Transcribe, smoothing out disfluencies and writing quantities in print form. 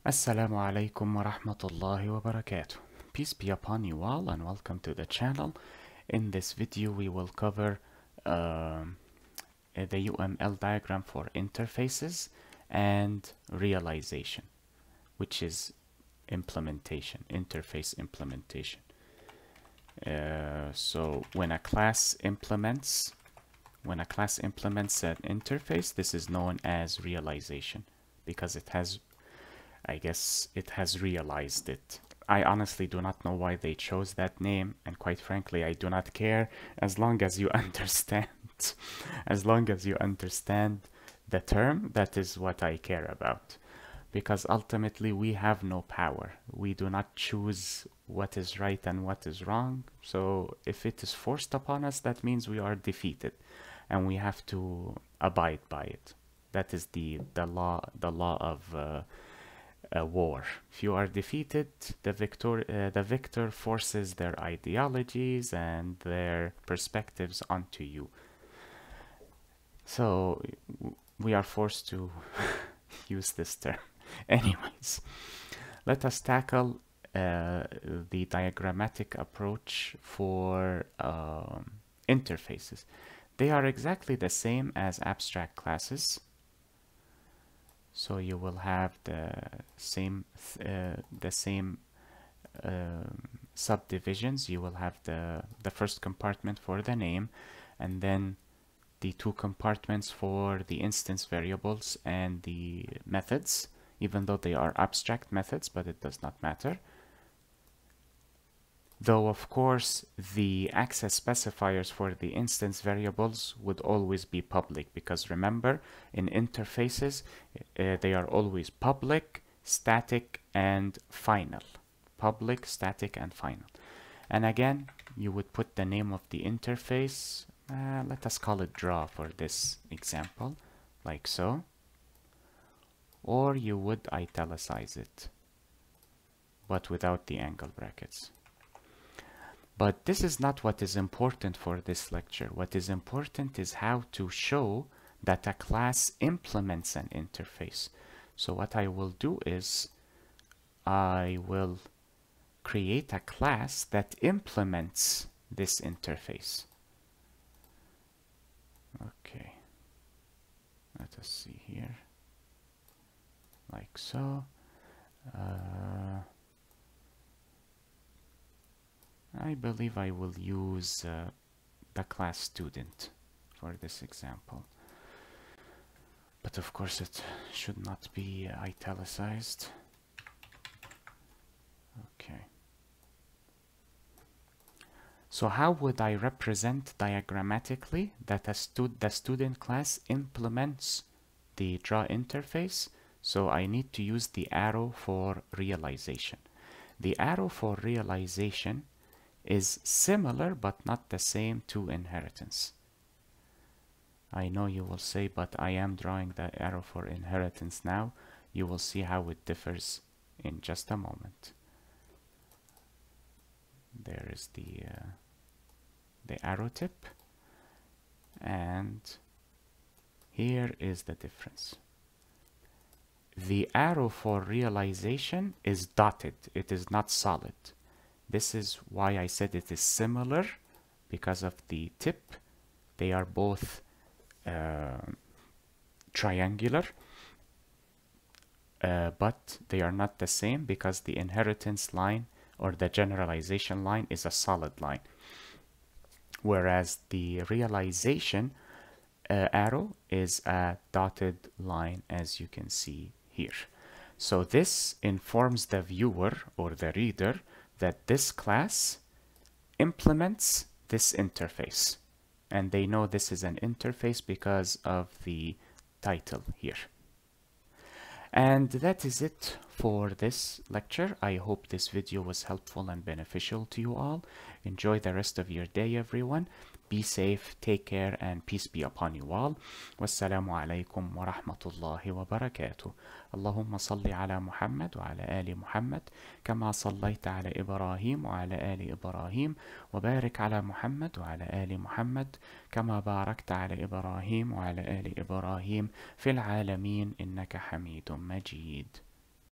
Assalamu alaikum wa rahmatullahi wa barakatuh. Peace be upon you all and welcome to the channel. In this video we will cover the UML diagram for interfaces and realization, which is implementation, interface implementation. So when a class implements an interface, this is known as realization because I guess it has realized it. I honestly do not know why they chose that name, and quite frankly, I do not care as long as you understand. As long as you understand the term, that is what I care about. Because ultimately, we have no power. We do not choose what is right and what is wrong. So if it is forced upon us, that means we are defeated, and we have to abide by it. That is the law of a war. If you are defeated, the victor forces their ideologies and their perspectives onto you. So we are forced to use this term. Anyways, let us tackle the diagrammatic approach for interfaces. They are exactly the same as abstract classes. So you will have the same subdivisions. You will have the first compartment for the name, and then the two compartments for the instance variables and the methods, even though they are abstract methods, but it does not matter. Though, of course, the access specifiers for the instance variables would always be public, because remember, in interfaces, they are always public, static, and final. Public, static, and final. And again, you would put the name of the interface, let us call it draw for this example, like so. Or you would italicize it, but without the angle brackets. But this is not what is important for this lecture. What is important is how to show that a class implements an interface. So what I will do is I will create a class that implements this interface. Okay, let us see here, like so. I believe I will use the class student for this example. But of course it should not be italicized. Okay. So how would I represent diagrammatically that the student class implements the draw interface? So I need to use the arrow for realization. The arrow for realization is similar but not the same to inheritance. I know you will say, but I am drawing the arrow for inheritance now. You will see how it differs in just a moment. There is the arrow tip, and here is the difference. The arrow for realization is dotted. It is not solid. This is why I said it is similar, because of the tip. They are both triangular, but they are not the same because the inheritance line or the generalization line is a solid line, whereas the realization arrow is a dotted line, as you can see here. So this informs the viewer or the reader that this class implements this interface, and they know this is an interface because of the title here. And that is it for this lecture. I hope this video was helpful and beneficial to you all. Enjoy the rest of your day, everyone. Be safe, take care, and peace be upon you all. Wassalamu alaikum wa rahmatullahi wa barakatuh. Allahumma salli ala Muhammad wa ala ali Muhammad, kama sallaita ala Ibrahim wa ala ali Ibrahim, wa barik ala Muhammad wa ala ali Muhammad, kama barakta ala Ibrahim wa ala ali Ibrahim, fil alamin innaka hamidun majid.